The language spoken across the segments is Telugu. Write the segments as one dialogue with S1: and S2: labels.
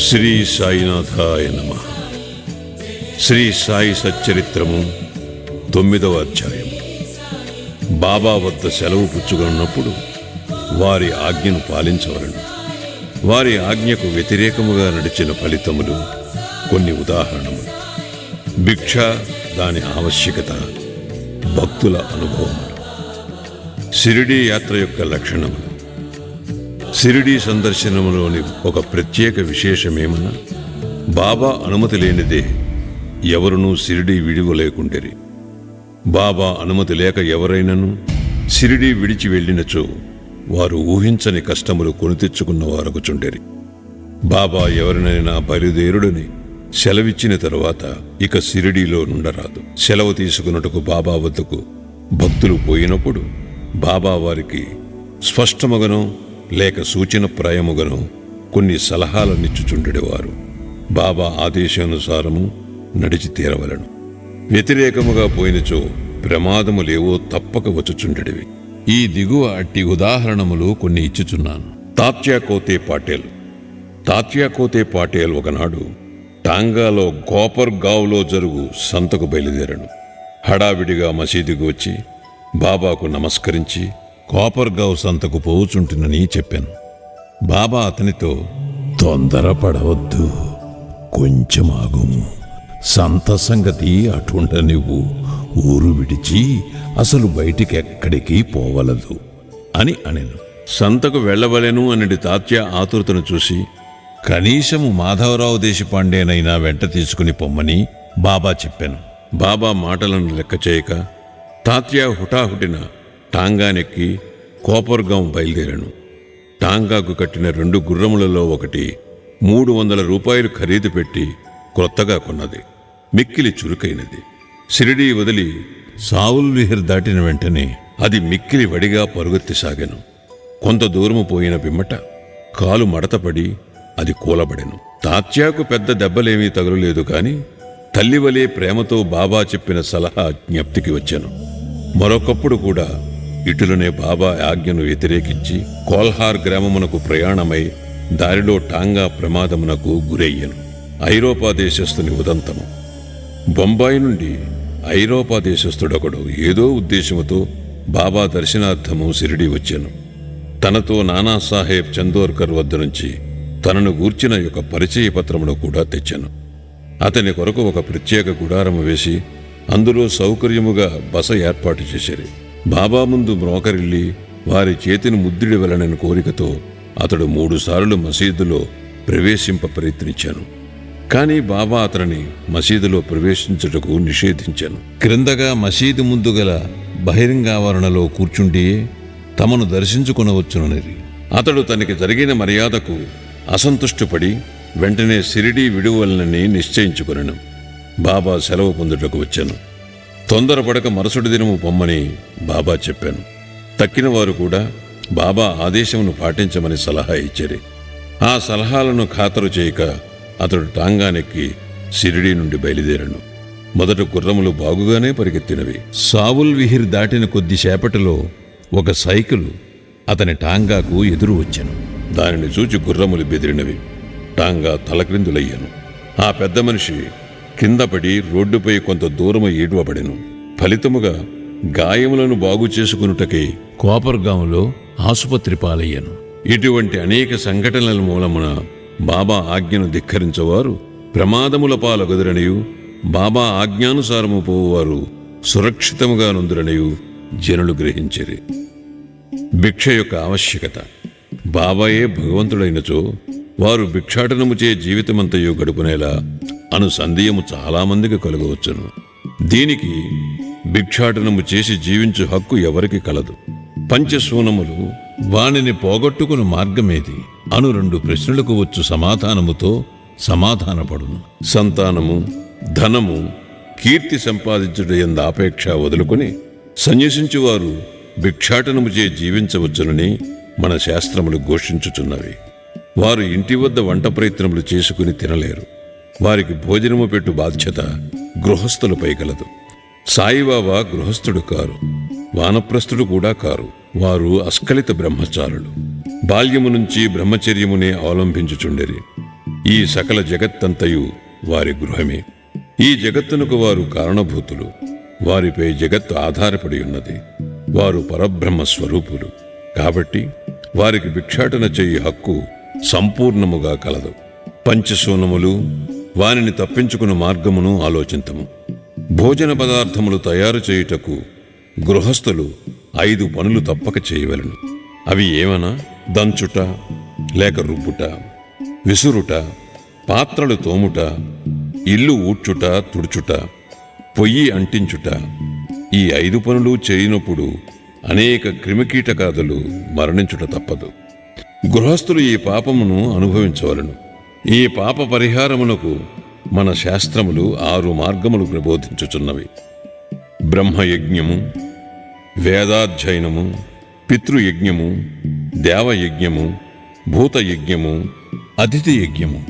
S1: శ్రీ సాయినాథాయ నమః. శ్రీ సాయి సచ్చరిత్రము 9వ అధ్యాయం. బాబా వద్ద సెలవు పుచ్చుకున్నప్పుడు వారి ఆజ్ఞను పాలించవలను. వారి ఆజ్ఞకు వ్యతిరేకముగా నడిచిన ఫలితములు కొన్ని ఉదాహరణములు. భిక్ష, దాని ఆవశ్యకత, భక్తుల అనుభవములు. షిరిడీ యాత్ర యొక్క లక్షణములు. షిరిడీ సందర్శనములోని ఒక ప్రత్యేక విశేషమేమన్నా, బాబా అనుమతి లేనిదే ఎవరునూ షిరిడీ విడివలేకుండిరి. బాబా అనుమతి లేక ఎవరైనను షిరిడీ విడిచి వెళ్ళినచో వారు ఊహించని కష్టములు కొని తెచ్చుకున్న వారగుచుండెరి. బాబా ఎవరినైనా బయలుదేరుడని సెలవిచ్చిన తరువాత ఇక షిరిడీలో నుండరాదు. సెలవు తీసుకున్నట్టుకు బాబా వద్దకు భక్తులు పోయినప్పుడు బాబా వారికి స్పష్టముగనో లేక సూచనప్రాయముగనో కొన్ని సలహాలనిచ్చుచుండెడివారు. బాబా ఆదేశానుసారము నడిచి తీరవలను. వ్యతిరేకముగా పోయినచో ప్రమాదములేవో తప్పక వచ్చుచుండెడివి. ఈ దిగువ అట్టి ఉదాహరణములు కొన్ని ఇచ్చుచున్నాను. తాత్యా కోతే పాటేల్ ఒకనాడు టాంగాలో గోపర్గావ్లో జరుగు సంతకు బయలుదేరను. హడావిడిగా మసీదుకు వచ్చి బాబాకు నమస్కరించి కోపర్గావ్ సంతకు పోవుచుంటునని చెప్పాను. బాబా అతనితో, తొందరపడవద్దు, కొంచెం ఆగుము, సంత సంగతి అటుండ నువ్వు ఊరు విడిచి అసలు బయటికెక్కడికి పోవలదు అని అనెను. సంతకు వెళ్ళవలెను అనడి తాత్య ఆతురతను చూసి, కనీసము మాధవరావు దేశపాండేనైనా వెంట తీసుకుని పొమ్మని బాబా చెప్పాను. బాబా మాటలను లెక్క చేయక తాత్య హుటాహుటిన టాంగానెక్కి కోపర్గాం బయలుదేరాను. టాంగాకు కట్టిన 2 గుర్రములలో ఒకటి 300 రూపాయలు ఖరీదు పెట్టి క్రొత్తగా కొన్నది. మిక్కిలి చురుకైనది. షిరిడీ వదిలి సావుల్ విహిర్ దాటిన వెంటనే అది మిక్కిలి వడిగా పరుగెత్తిసాగాను. కొంత దూరము పోయిన పిమ్మట కాలు మడతపడి అది కూలబడెను. తాత్యాకు పెద్ద దెబ్బలేమీ తగలలేదు కాని తల్లివలే ప్రేమతో బాబా చెప్పిన సలహా జ్ఞప్తికి వచ్చాను. మరొకప్పుడు కూడా ఇటులనే బాబా ఆజ్ఞను వ్యతిరేకించి కోల్హార్ గ్రామమునకు ప్రయాణమై దారిలో టాంగా ప్రమాదమునకు గురయ్యను. ఐరోపా దేశస్థుని ఉదంతము. బొంబాయి నుండి ఐరోపా దేశస్థుడొకడు ఏదో ఉద్దేశముతో బాబా దర్శనార్థము షిరిడీ వచ్చాను. తనతో నానాసాహెబ్ చందోర్కర్ వద్ద నుంచి తనను గూర్చిన యొక్క పరిచయ పత్రమును కూడా తెచ్చాను. అతని కొరకు ఒక ప్రత్యేక గుడారము వేసి అందులో సౌకర్యముగా బస ఏర్పాటు చేశారు. బాబా ముందు మ్రోకరిల్లి వారి చేతిని ముద్దిడివలనని కోరికతో అతడు 3 సార్లు మసీదులో ప్రవేశింప ప్రయత్నించాను. కాని బాబా అతనిని మసీదులో ప్రవేశించుటకు నిషేధించాను. క్రిందగా మసీదు ముందు గల బహిరంగావరణలో కూర్చుండియే తమను దర్శించుకొనవచ్చునని అతడు తనకి జరిగిన మర్యాదకు అసంతుష్టుపడి వెంటనే షిరిడీ విడువలనని నిశ్చయించుకొనెను. బాబా సెలవు పొందుటకు వచ్చాను. తొందరపడక మరుసటి దినము పొమ్మని బాబా చెప్పాను. తక్కిన వారు కూడా బాబా ఆదేశమును పాటించమని సలహా ఇచ్చారు. ఆ సలహాలను ఖాతరు చేయక అతడు టాంగానెక్కి షిరిడీ నుండి బయలుదేరను. మొదట గుర్రములు బాగుగానే పరిగెత్తినవి. సావుల్ విహిర్ దాటిన కొద్దిసేపటిలో ఒక సైకిలు అతని టాంగాకు ఎదురు వచ్చాను. దానిని చూచి గుర్రములు బెదిరినవి. టాంగా తలక్రిందులయ్యాను. ఆ పెద్ద మనిషి కిందపడి రోడ్డుపై కొంత దూరము ఈడ్వబడెను. ఫలితముగా గాయములను బాగు చేసుకునుటకై కోపర్గాంలో ఆసుపత్రి పాలయ్యాను. ఇటువంటి అనేక సంఘటనల మూలమున బాబా ఆజ్ఞను ధిక్కరించవారు ప్రమాదముల పాలగుదరనియు బాబా ఆజ్ఞానుసారము పోవారు సురక్షితముగా నుందురనియు జనులు గ్రహించిరి. భిక్ష యొక్క ఆవశ్యకత. బాబాయే భగవంతుడైనచో వారు భిక్షాటనముచే జీవితమంతయు గడుపునేలా అను సందేహము చాలామందికి కలుగవచ్చును. దీనికి భిక్షాటనము చేసి జీవించు హక్కు ఎవరికి కలదు? పంచశూనములు వానిని పోగొట్టుకుని మార్గమేది అను 2 ప్రశ్నలకు వచ్చు సమాధానముతో సమాధానపడును. సంతానము, ధనము, కీర్తి సంపాదించుట యందు ఆపేక్ష వదులుకొని సన్యసించువారు భిక్షాటనముచే జీవించవచ్చునని మన శాస్త్రములు ఘోషించుచున్నవి. వారు ఇంటి వద్ద వంట ప్రయత్నములు చేసుకుని తినలేరు. వారికి భోజనము పెట్టు బాధ్యత గృహస్థులపై కలదు. సాయిబాబా గృహస్థుడు కారు, వానప్రస్థుడు కూడా కారు. వారు అస్ఖలిత బ్రహ్మచారులు. బాల్యము నుంచి బ్రహ్మచర్యమునే అవలంబించుచుండెరి. ఈ సకల జగత్తంతయు వారి గృహమే. ఈ జగత్తునకు వారు కారణభూతులు. వారిపై జగత్తు ఆధారపడి ఉన్నది. వారు పరబ్రహ్మ స్వరూపులు. కాబట్టి వారికి భిక్షాటన చేయి హక్కు సంపూర్ణముగా కలదు. పంచశూనములు వానిని తప్పించుకుని మార్గమును ఆలోచింతము. భోజన పదార్థములు తయారు చేయుటకు గృహస్థులు 5 పనులు తప్పక చేయవలెను. అవి ఏమనా? దంచుట, లేక రుబ్బుట, విసురుట, పాత్రలు తోముట, ఇల్లు ఊడ్చుట, తుడుచుట, పొయ్యి అంటించుట. ఈ 5 పనులు చేయనప్పుడు అనేక క్రిమికీటకాదులు మరణించుట తప్పదు. గృహస్థులు ఈ పాపమును అనుభవించవలను. ఈ పాప పరిహారమునకు మన శాస్త్రములు 6 మార్గములు ప్రబోధించుచున్నవి. బ్రహ్మయజ్ఞము, వేదాధ్యయనము, పితృయజ్ఞము, దేవయజ్ఞము, భూతయజ్ఞము, అతిథి యజ్ఞము.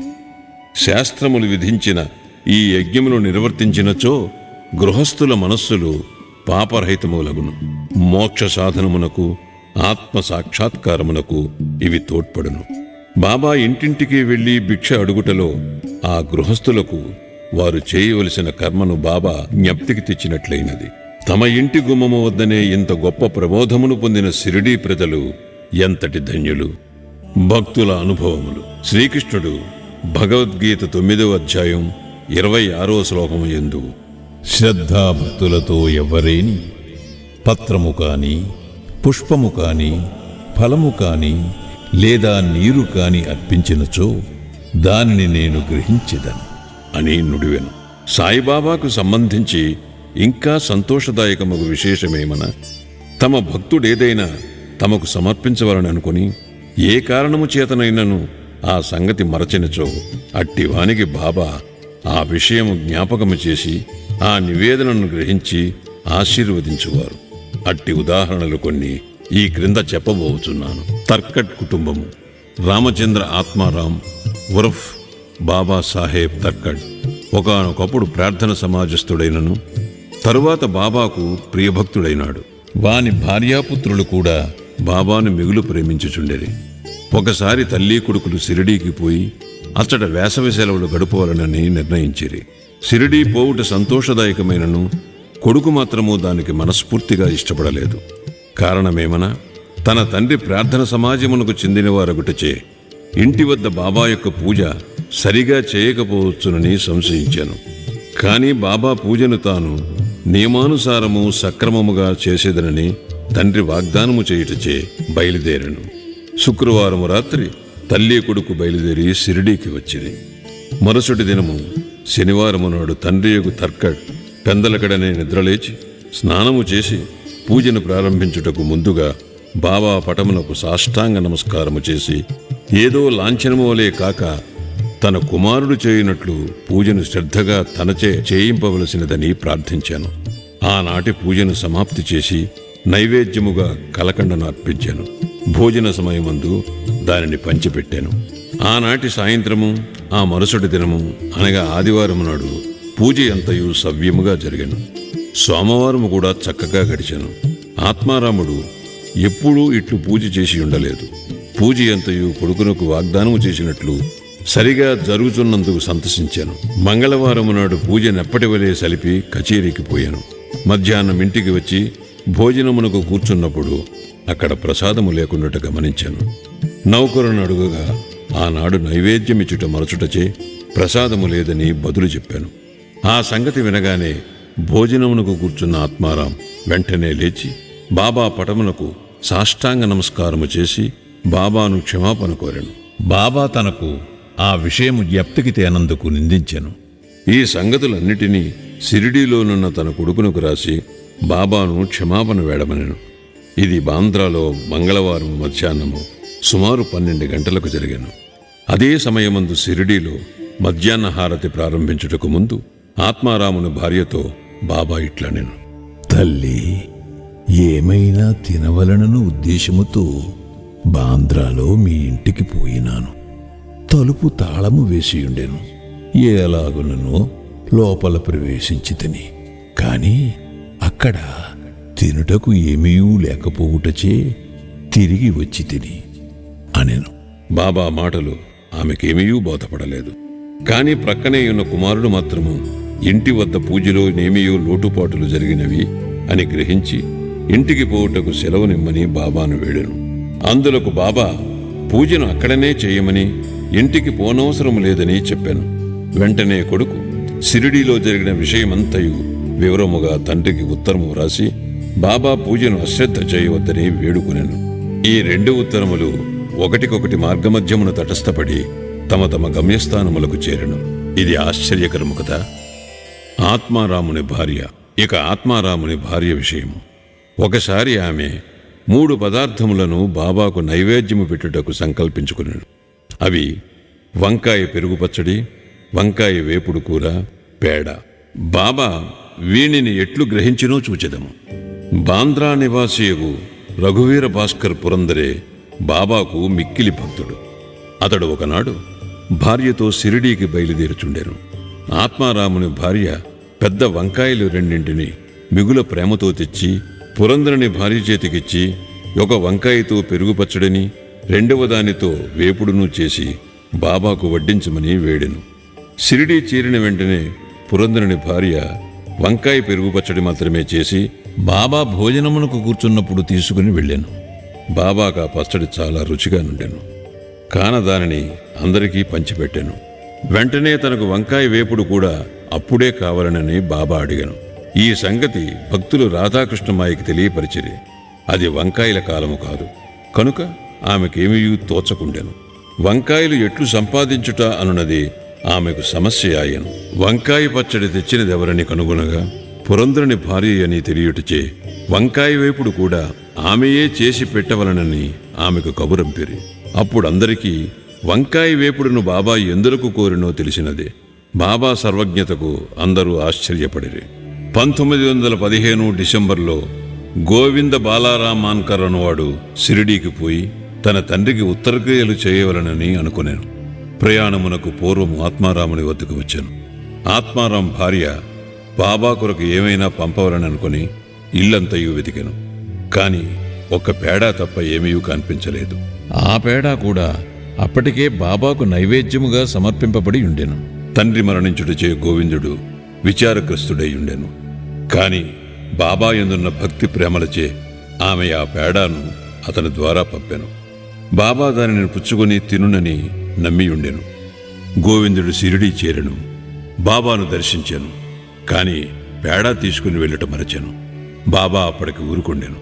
S1: శాస్త్రములు విధించిన ఈ యజ్ఞములు నిర్వర్తించినచో గృహస్థుల మనస్సులు పాపరహితములగును. మోక్ష సాధనమునకు, ఆత్మ సాక్షాత్కారమునకు ఇవి తోడ్పడును. బాబా ఇంటింటికి వెళ్లి భిక్ష అడుగుటలో ఆ గృహస్థులకు వారు చేయవలసిన కర్మను బాబా జ్ఞప్తికి తెచ్చినట్లయినది. తమ ఇంటి గుమ్మము వద్దనే ఇంత గొప్ప ప్రబోధమును పొందిన షిరిడీ ప్రజలు ఎంతటి ధన్యులు! భక్తుల అనుభవములు. శ్రీకృష్ణుడు భగవద్గీత 9వ అధ్యాయం 26వ శ్లోకము యందు,
S2: శ్రద్ధాభక్తులతో ఎవ్వరేని పత్రము కాని, పుష్పము కాని, ఫలము కాని, లేదా నీరు కాని అర్పించినచో దానిని నేను గ్రహించెదను
S1: అని నుడివెను. సాయిబాబాకు సంబంధించి ఇంకా సంతోషదాయకమగు విశేషమేమన, తమ భక్తుడేదైనా తమకు సమర్పించవలననుకుని ఏ కారణము చేతనైనను ఆ సంగతి మరచినచో అట్టివానికి బాబా ఆ విషయము జ్ఞాపకము చేసి ఆ నివేదనను గ్రహించి ఆశీర్వదించువారు. అట్టి ఉదాహరణలు కొన్ని ఈ క్రింద చెప్పబోచున్నాను. తర్కట్ కుటుంబము. రామచంద్ర ఆత్మారాం ఉరఫ్ బాబాసాహెబ్ తర్కట్ ఒకానొకప్పుడు ప్రార్థన సమాజస్థుడైనను తరువాత బాబాకు ప్రియభక్తుడైనాడు. వాని భార్యాపుత్రులు కూడా బాబాను మిగులు ప్రేమించుచుండెరి. ఒకసారి తల్లి కొడుకులు షిరిడీకి పోయి అచ్చట వేసవి సెలవులు గడుపవాలనని నిర్ణయించిరి. షిరిడీ పోవుట సంతోషదాయకమైనను కొడుకు మాత్రము దానికి మనస్ఫూర్తిగా ఇష్టపడలేదు. కారణమేమనా, తన తండ్రి ప్రార్థన సమాజమునకు చెందినవారగుటచే ఇంటి వద్ద బాబా యొక్క పూజ సరిగా చేయకపోవచ్చునని సంశయించాను. కాని బాబా పూజను తాను నియమానుసారము సక్రమముగా చేసేదనని తండ్రి వాగ్దానము చేయుటచే బయలుదేరాను. శుక్రవారము రాత్రి తల్లి కొడుకు బయలుదేరి షిరిడీకి వచ్చింది. మరుసటి దినము శనివారము నాడు తండ్రియకు తర్కట్ పెందలకడనే నిద్రలేచి స్నానము చేసి పూజను ప్రారంభించుటకు ముందుగా బాబా పటమునకు సాష్టాంగ నమస్కారము చేసి ఏదో లాంఛనము వలె కాక తన కుమారుడు చేయునట్లు పూజను శ్రద్ధగా తనచే చేయింపవలసినదని ప్రార్థించాను. ఆనాటి పూజను సమాప్తి చేసి నైవేద్యముగా కలకండను అర్పించాను. భోజన సమయమందు దానిని పంచిపెట్టాను. ఆనాటి సాయంత్రము ఆ మరుసటి దినము అనగా ఆదివారము నాడు పూజ అంతయు సవ్యముగా జరిగాను. సోమవారము కూడా చక్కగా గడిచాను. ఆత్మారాముడు ఎప్పుడూ ఇట్లు పూజ చేసి ఉండలేదు. పూజ అంతయు కొడుకునకు వాగ్దానము చేసినట్లు సరిగా జరుగుతున్నందుకు సంతసించాను. మంగళవారము నాడు పూజ నెప్పటివలే సలిపి కచేరీకి పోయాను. మధ్యాహ్నం ఇంటికి వచ్చి భోజనమునకు కూర్చున్నప్పుడు అక్కడ ప్రసాదము లేకున్నట్టు గమనించాను. నౌకరును అడుగగా ఆనాడు నైవేద్యమిచ్చుట మరచుటచే ప్రసాదము లేదని బదులు చెప్పాను. ఆ సంగతి వినగానే భోజనమునకు కూర్చున్న ఆత్మారాం వెంటనే లేచి బాబా పటమునకు సాష్టాంగ నమస్కారము చేసి బాబాను క్షమాపణ కోరాను.
S2: బాబా తనకు ఆ విషయము జ్ఞప్తికి తేనందుకు నిందించెను.
S1: ఈ సంగతులన్నిటినీ షిరిడీలోనున్న తన కొడుకునకు రాసి బాబాను క్షమాపణ వేడమనెను. ఇది బాంద్రాలో మంగళవారం మధ్యాహ్నము సుమారు 12 గంటలకు జరిగాను. అదే సమయమందు షిరిడీలో మధ్యాహ్న హారతి ప్రారంభించుటకు ముందు ఆత్మారాముని భార్యతో బాబా ఇట్లనెను.
S2: తల్లి, ఏమైనా తినవలనను ఉద్దేశముతో బాంద్రాలో మీ ఇంటికి పోయినాను. తలుపు తాళము వేసియుండెను. ఎలాగునో లోపల ప్రవేశించి తిని, కాని అక్కడ తినుటకు ఏమీ లేకపోవుటచే తిరిగి వచ్చి తిని అనెను.
S1: బాబా మాటలు ఆమెకేమీ బోధపడలేదు. కాని ప్రక్కనే ఉన్న కుమారుడు మాత్రము ఇంటి వద్ద పూజలో నేమియో లోటుపాటులు జరిగినవి అని గ్రహించి ఇంటికి పోవుటకు సెలవునిమ్మని బాబాను వేడెను. అందులకు బాబా పూజను అక్కడనే చేయమని, ఇంటికి పోనవసరం లేదని చెప్పాను. వెంటనే కొడుకు షిరిడీలో జరిగిన విషయమంతయు వివరముగా తండ్రికి ఉత్తరము వ్రాసి బాబా పూజను అశ్రద్ధ చేయవద్దని వేడుకొనెను. ఈ 2 ఉత్తరములు ఒకటికొకటి మార్గమధ్యమున తటస్థపడి తమ తమ గమ్యస్థానములకు చేరెను. ఇది ఆశ్చర్యకరము కదా. ఆత్మారాముని భార్య. ఇక ఆత్మారాముని భార్య విషయము. ఒకసారి ఆమె 3 పదార్థములను బాబాకు నైవేద్యము పెట్టుటకు సంకల్పించుకునేను. అవి వంకాయ పెరుగు పచ్చడి, వంకాయ వేపుడు కూర, పేడ. బాబా వీనిని ఎట్లు గ్రహించినో చూచెదము. బాంద్రా నివాసియగు రఘువీర భాస్కర్ పురందరే బాబాకు మిక్కిలి భక్తుడు. అతడు ఒకనాడు భార్యతో షిరిడీకి బయలుదేరుచుండెను. ఆత్మారాముని భార్య పెద్ద వంకాయలు 2 మిగుల ప్రేమతో తెచ్చి పురందరుని భార్య చేతికిచ్చి, ఒక వంకాయతో పెరుగు పచ్చడిని, 2వ దానితో వేపుడును చేసి బాబాకు వడ్డించమని వేడెను. షిరిడీ చేరిన వెంటనే పురందరుని భార్య వంకాయ పెరుగు పచ్చడి మాత్రమే చేసి బాబా భోజనమునకు కూర్చున్నప్పుడు తీసుకుని వెళ్ళాను. బాబాకు ఆ పచ్చడి చాలా రుచిగా నుండెను. కాన దానిని అందరికీ పంచిపెట్టాను. వెంటనే తనకు వంకాయ వేపుడు కూడా అప్పుడే కావాలనని బాబా అడిగాను. ఈ సంగతి భక్తులు రాధాకృష్ణమాయికి తెలియపరిచిరి. అది వంకాయల కాలము కాదు కనుక ఆమెకేమీ తోచకుండెను. వంకాయలు ఎట్లు సంపాదించుట అనున్నది ఆమెకు సమస్య అయ్యను. వంకాయ పచ్చడి తెచ్చినదెవరని కనుగొనగా పురందరుని భార్య అని తెలియుటచే వంకాయ వేపుడు కూడా ఆమెయే చేసి పెట్టవలనని ఆమెకు కబురంపిరి. అప్పుడందరికీ వంకాయ వేపుడును బాబా ఎందులకు కోరినో తెలిసినదే. బాబా సర్వజ్ఞతకు అందరూ ఆశ్చర్యపడిరి. 1915 డిసెంబర్లో గోవింద బాలారాం మాన్కర్ అనువాడు షిరిడీకి పోయి తన తండ్రికి ఉత్తరక్రియలు చేయవలనని అనుకునేను. ప్రయాణమునకు పూర్వము ఆత్మారాముని వద్దకు వచ్చాను. ఆత్మారాం భార్య బాబా కొరకు ఏమైనా పంపవలననుకుని ఇల్లంతయు వెతికెను. కాని ఒక్క పేడా తప్ప ఏమీ కనిపించలేదు. ఆ పేడా కూడా అప్పటికే బాబాకు నైవేద్యముగా సమర్పింపబడి ఉండెను. తండ్రి మరణించుటచే గోవిందుడు విచారగ్రస్తుడై ఉండెను. కాని బాబా యందున్న భక్తి ప్రేమలచే ఆమె ఆ పేడాను అతని ద్వారా పంపెను. బాబా దానిని పుచ్చుకొని తినునని నమ్మియుండెను. గోవిందుడు షిరిడీ చేరెను. బాబాను దర్శించాను. కాని పేడా తీసుకుని వెళ్ళట మరచెను. బాబా అప్పటికి ఊరుకొండెను.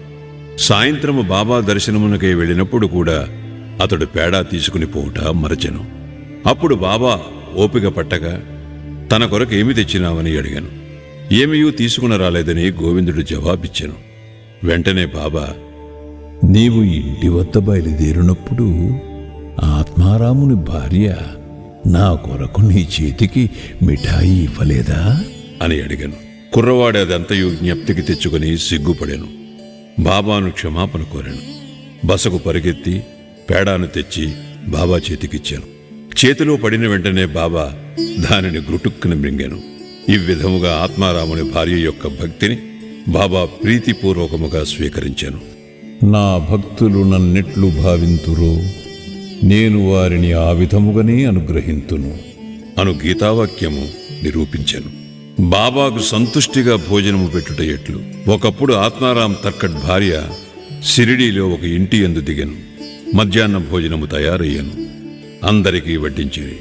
S1: సాయంత్రము బాబా దర్శనమునకై వెళ్ళినప్పుడు కూడా అతడు పేడా తీసుకుని పోవుట మరచెను. అప్పుడు బాబా ఓపిక పట్టగా తన కొరకు ఏమి తెచ్చినావని అడిగాను. ఏమీయూ తీసుకుని రాలేదని గోవిందుడు జవాబిచ్చాను. వెంటనే బాబా,
S2: నీవు ఇంటి వద్ద బయలుదేరినప్పుడు ఆత్మారాముని భార్య నా కొరకు నీ చేతికి మిఠాయి ఇవ్వలేదా
S1: అని అడిగాను. కుర్రవాడు అదంతయు జ్ఞప్తికి తెచ్చుకుని సిగ్గుపడాను. బాబాను క్షమాపణ కోరాను. బసకు పరిగెత్తి పేడాను తెచ్చి బాబా చేతికిచ్చాను. చేతిలో పడిన వెంటనే బాబా దానిని గ్రుటుక్కున మృంగాను. ఈ విధముగా ఆత్మారాముని భార్య యొక్క భక్తిని బాబా ప్రీతిపూర్వకముగా స్వీకరించాను.
S2: నా భక్తులు నన్నెట్లు భావింతురో నేను వారిని ఆ విధముగానే అనుగ్రహింతును
S1: అను గీతావాక్యము నిరూపించాను. బాబాకు సంతుష్టిగా భోజనము పెట్టుట ఎట్లు. ఒకప్పుడు ఆత్మారాం తర్కట్ భార్య షిరిడీలో ఒక ఇంటి యందు దిగెను. మధ్యాహ్న భోజనము తయారయ్యాను. అందరికీ వడ్డించిరి.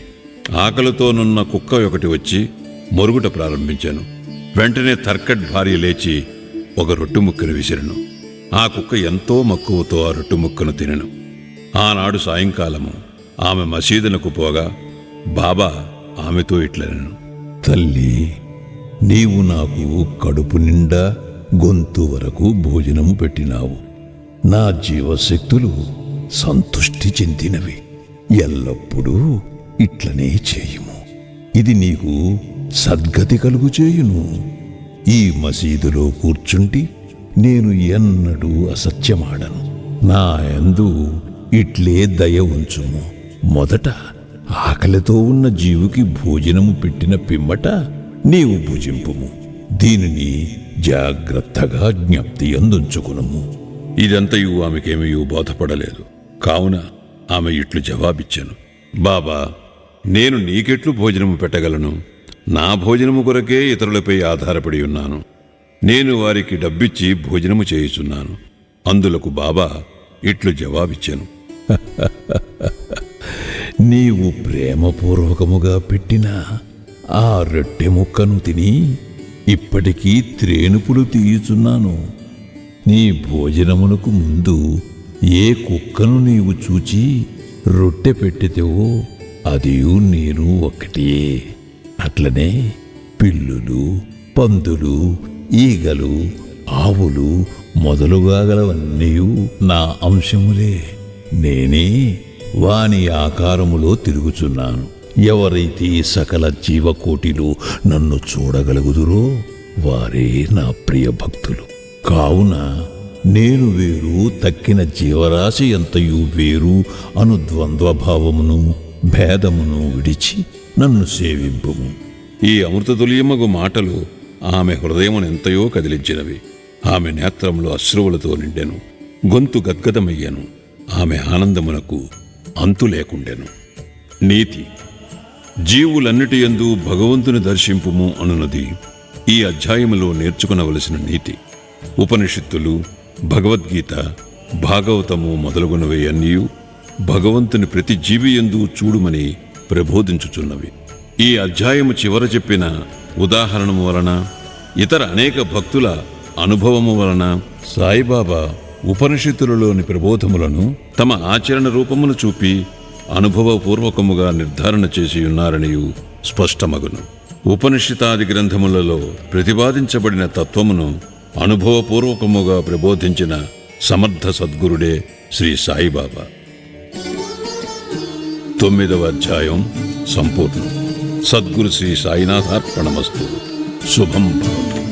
S1: ఆకలితోనున్న కుక్క ఒకటి వచ్చి మొరుగుట ప్రారంభించాను. వెంటనే తర్కట్ భార్య లేచి ఒక రొట్టె ముక్కను విసిరెను. ఆ కుక్క ఎంతో మక్కువతో ఆ రొట్టె ముక్కను తినెను. ఆనాడు సాయంకాలము ఆమె మసీదునకు పోగా బాబా ఆమెతో ఇట్లనెను,
S2: తల్లి, నీవు నాకు కడుపు నిండా గొంతు వరకు భోజనము పెట్టినావు. నా జీవశక్తులు సంతుష్టి చెందినవి. ఎల్లప్పుడూ ఇట్లనే చేయుము. ఇది నీకు సద్గతి కలుగు చేయును. ఈ మసీదులో కూర్చుంటి నేను ఎన్నడూ అసత్యమాడను. నా యందు ఇట్లే దయ ఉంచుము. మొదట ఆకలితో ఉన్న జీవుకి భోజనము పెట్టిన పిమ్మట నీవు భుజింపుము. దీనిని జాగ్రత్తగా జ్ఞప్తి అందుంచుకునుము.
S1: ఇదంతయు ఆమెకేమీ బోధపడలేదు. కావున ఆమె ఇట్లు జవాబిచ్చాను, బాబా, నేను నీకెట్లు భోజనము పెట్టగలను? నా భోజనము కొరకే ఇతరులపై ఆధారపడి ఉన్నాను. నేను వారికి డబ్బిచ్చి భోజనము చేయుచున్నాను. అందులకు బాబా ఇట్లు జవాబిచ్చాను.
S2: నీవు ప్రేమపూర్వకముగా పెట్టిన ఆ రొట్టె ముక్కను తిని ఇప్పటికీ త్రేణుపులు తీయుచున్నాను. నీ భోజనమునకు ముందు ఏ కుక్కను నీవు చూచి రొట్టె పెట్టితేవో అదియు నేను ఒక్కటే. అట్లనే పిల్లులు, పందులు, ఈగలు, ఆవులు మొదలుగా గలవన్నీ నా అంశములే. నేనే వాని ఆకారములో తిరుగుచున్నాను. ఎవరైతే సకల జీవకోటిలో నన్ను చూడగలుగుదురో వారే నా ప్రియ భక్తులు. కావున నేను వేరు, తక్కిన జీవరాశి ఎంతయు వేరు అను ద్వంద్వభావమును భేదమును విడిచి నన్ను సేవింపుము.
S1: ఈ అమృతతుల్యమగు మాటలు ఆమె హృదయమునెంతయో కదిలించినవి. ఆమె నేత్రములు అశ్రువులతో నిండెను. గొంతు గద్గదమయ్యను. ఆమె ఆనందమునకు అంతు లేకుండెను. నీతి: జీవులన్నిటి యందు భగవంతుని దర్శింపుము అనున్నది ఈ అధ్యాయములో నేర్చుకునవలసిన నీతి. ఉపనిషత్తులు, భగవద్గీత, భాగవతము మొదలగునవి అన్నీయు భగవంతుని ప్రతి జీవి యందు చూడుమని ప్రబోధించుచున్నవి. ఈ అధ్యాయము చివర చెప్పిన ఉదాహరణము వలన, ఇతర అనేక భక్తుల అనుభవము వలన సాయిబాబా ఉపనిషత్తులలోని ప్రబోధములను తమ ఆచరణ రూపమును చూపి అనుభవపూర్వకముగా నిర్ధారణ చేసి ఉన్నారనియు స్పష్టమగును. ఉపనిషితాది గ్రంథములలో ప్రతిపాదించబడిన తత్వమును అనుభవపూర్వకముగా ప్రబోధించిన సమర్థ సద్గురుడే శ్రీ సాయిబాబా. 9వ అధ్యాయం సంపూర్ణం. సద్గురు శ్రీ సాయినాథార్పణమస్తు. శుభం భవతు.